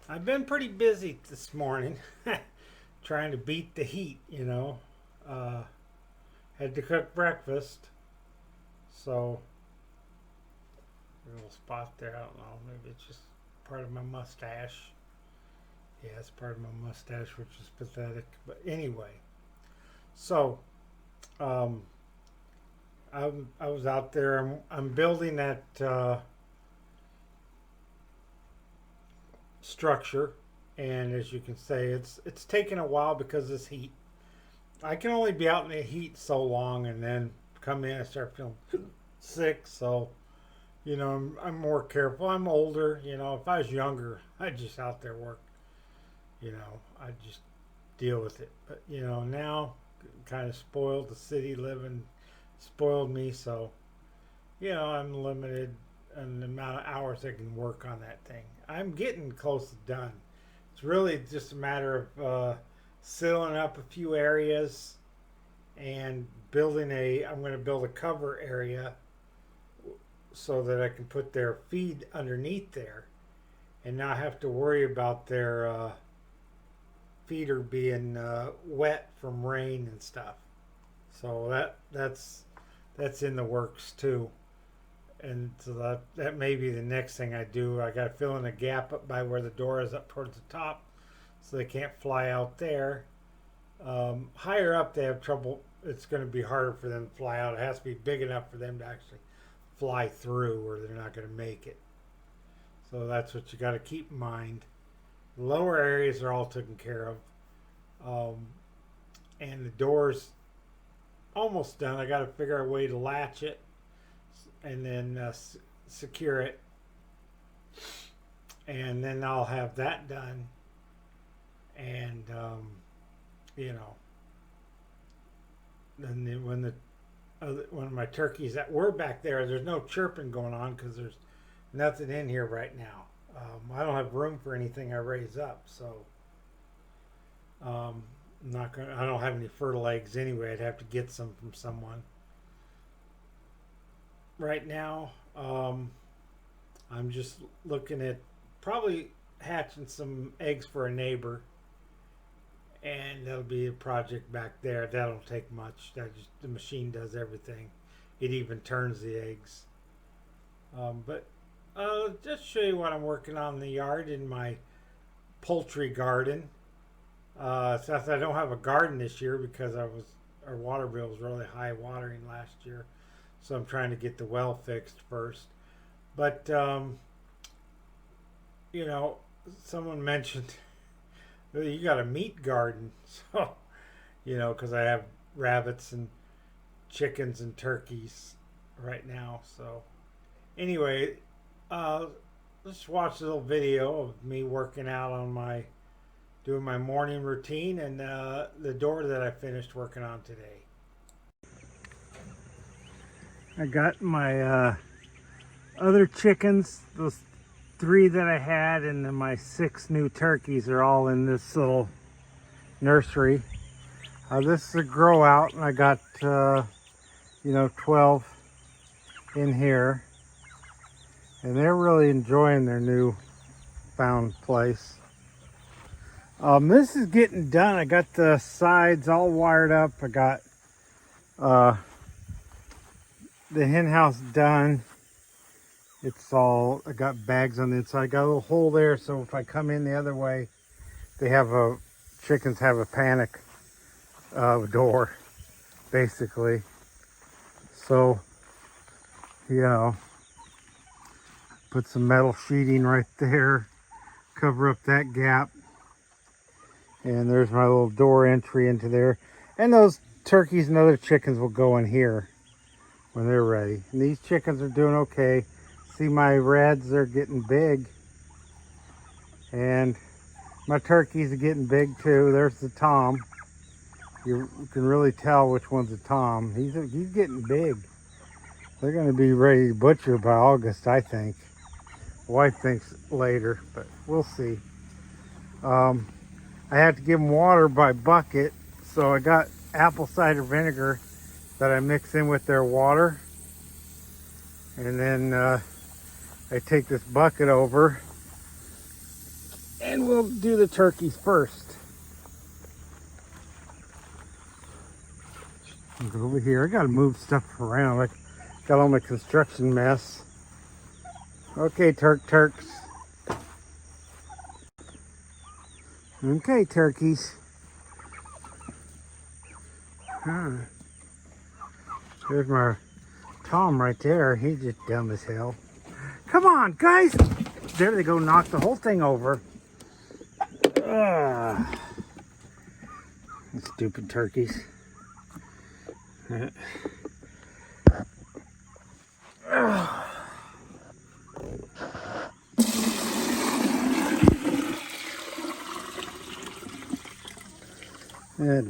I've been pretty busy this morning trying to beat the heat, Uh, had to cook breakfast, so a little spot there. I don't know. Maybe it's just part of my mustache. Yeah, it's part of my mustache, which is pathetic. But anyway, so um, I was out there. I'm building that structure, and as you can say, it's taken a while because of this heat. I can only be out in the heat so long, and then come in and start feeling sick. So I'm more careful. I'm older. If I was younger, I'd just out there work. I'd just deal with it. But now kind of spoiled. The city living spoiled me. So I'm limited in the amount of hours I can work on that thing. I'm getting close to done. It's really just a matter of sealing up a few areas and I'm going to build a cover area so that I can put their feed underneath there and not have to worry about their feeder being wet from rain and stuff. So that's in the works too. And so that may be the next thing I do. I got to fill in a gap up by where the door is up towards the top, so they can't fly out there. Higher up, they have trouble. It's going to be harder for them to fly out. It has to be big enough for them to actually fly through, or they're not going to make it. So that's what you got to keep in mind. The lower areas are all taken care of, and the doors almost done. I got to figure out a way to latch it and then secure it, and then I'll have that done. And then when my turkeys that were back there's no chirping going on because there's nothing in here right now. I don't have room for anything I raise up, so I'm not gonna. I don't have any fertile eggs anyway. I'd have to get some from someone. Right now, I'm just looking at probably hatching some eggs for a neighbor, and that'll be a project back there. That'll take much. The machine does everything. It even turns the eggs. But just show you what I'm working on in the yard in my poultry garden. Since I don't have a garden this year because our water bill was really high watering last year, so I'm trying to get the well fixed first. But someone mentioned you got a meat garden, so because I have rabbits and chickens and turkeys right now. So anyway, let's watch a little video of me working out on doing my morning routine and the door that I finished working on today. I got my other chickens, those 3 that I had, and then my 6 new turkeys are all in this little nursery. This is a grow out, and I got 12 in here, and they're really enjoying their new found place. This is getting done. I got the sides all wired up. I got the hen house done. I got bags on the inside. I got a little hole there, so if I come in the other way, chickens have a panic door, basically. So, put some metal sheeting right there, cover up that gap. And there's my little door entry into there. And those turkeys and other chickens will go in here when they're ready. And these chickens are doing okay. See my reds, they're getting big. And my turkeys are getting big too. There's the tom. You can really tell which one's a tom. He's getting big. They're going to be ready to butcher by August, I think. Wife thinks later, but we'll see. I have to give them water by bucket, so I got apple cider vinegar that I mix in with their water. And then I take this bucket over and And we'll do the turkeys first. I'll go over here. I gotta move stuff around. I got all my construction mess. Okay, turks. Okay, turkeys. There's my Tom right there. He's just dumb as hell. Come on, guys. There they go, knock the whole thing over. Stupid turkeys. That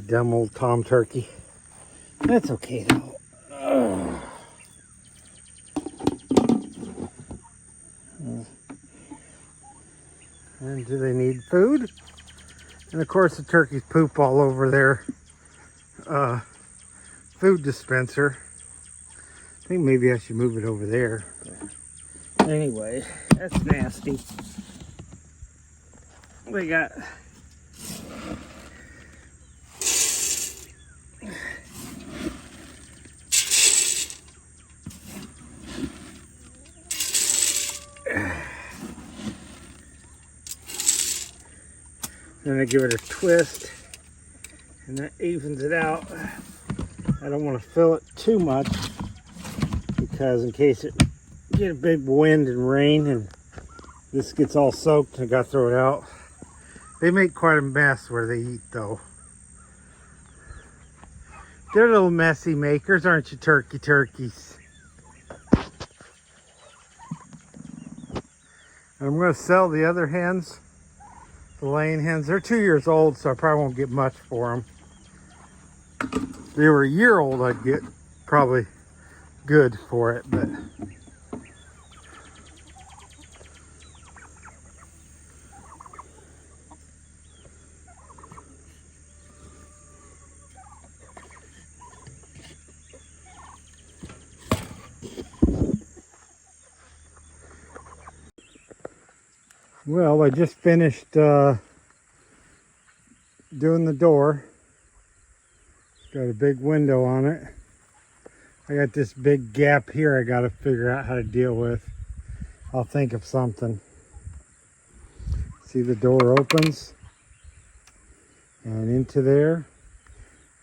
dumb old Tom turkey. That's okay though. And do they need food? And of course the turkeys poop all over their food dispenser. I think maybe I should move it over there. Anyway, that's nasty. We got then I give it a twist and that evens it out. I don't want to fill it too much because in case it get a big wind and rain and this gets all soaked, I got to throw it out. They make quite a mess where they eat though. They're little messy makers, aren't you, turkeys? And I'm going to sell the other hens, the laying hens. They're 2 years old, so I probably won't get much for them. If they were a year old, I'd get probably good for it, but well, I just finished doing the door. It's got a big window on it. I got this big gap here I got to figure out how to deal with. I'll think of something. See, the door opens and into there.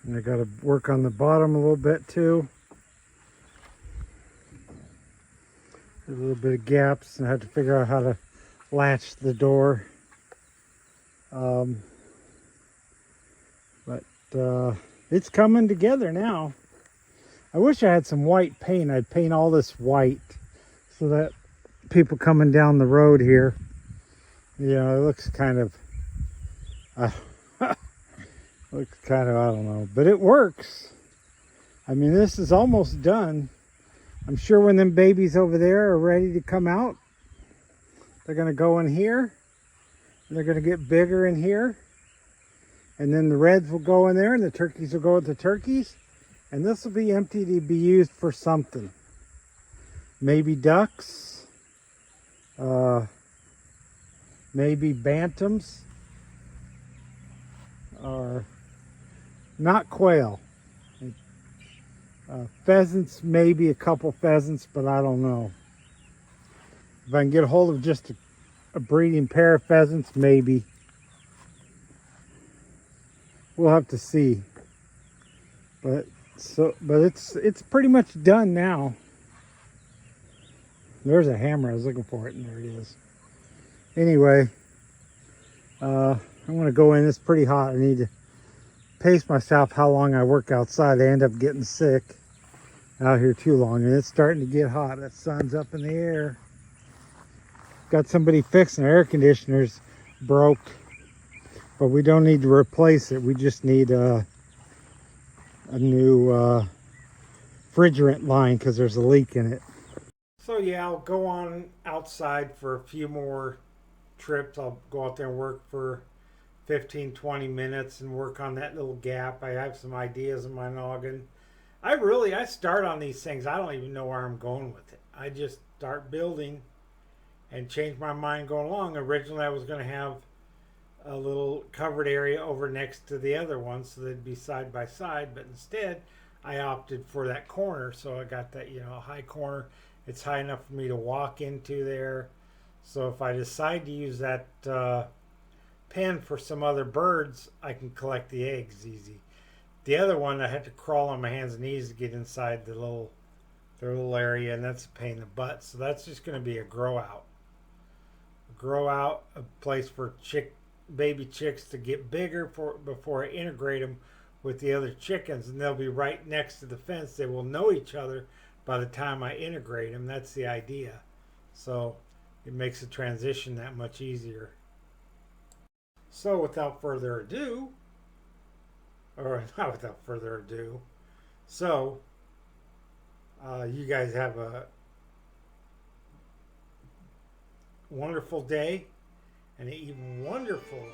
And I got to work on the bottom a little bit too. There's a little bit of gaps and I have to figure out how to latch the door. But it's coming together now. I wish I had some white paint. I'd paint all this white so that people coming down the road here, you know, it looks kind of looks kind of, I don't know, but it works. I mean, this is almost done. I'm sure when them babies over there are ready to come out, they're going to go in here, and they're going to get bigger in here, and then the reds will go in there, and the turkeys will go with the turkeys, and this will be empty to be used for something. Maybe ducks, maybe bantams, or not quail. Pheasants, maybe a couple pheasants, but I don't know. If I can get a hold of just a breeding pair of pheasants, maybe. We'll have to see. But it's pretty much done now. There's a hammer. I was looking for it, and there it is. Anyway, I'm going to go in. It's pretty hot. I need to pace myself how long I work outside. I end up getting sick out here too long, and it's starting to get hot. That sun's up in the air. Got somebody fixing air conditioners broke, but we don't need to replace it. We just need a new refrigerant line because there's a leak in it. So yeah, I'll go on outside for a few more trips. I'll go out there and work for 15-20 minutes and work on that little gap. I have some ideas in my noggin. I start on these things, I don't even know where I'm going with it. I just start building and change my mind going along. Originally I was going to have a little covered area over next to the other one, so they'd be side by side. But instead, I opted for that corner, so I got that, high corner. It's high enough for me to walk into there. So if I decide to use that pen for some other birds, I can collect the eggs easy. The other one, I had to crawl on my hands and knees to get inside their little area, and that's a pain in the butt. So that's just going to be a grow out. Grow out, a place for baby chicks to get bigger before I integrate them with the other chickens, and they'll be right next to the fence. They will know each other by the time I integrate them. That's the idea. So it makes the transition that much easier. So without further ado, or not without further ado, so you guys have a wonderful day and an even wonderful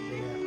day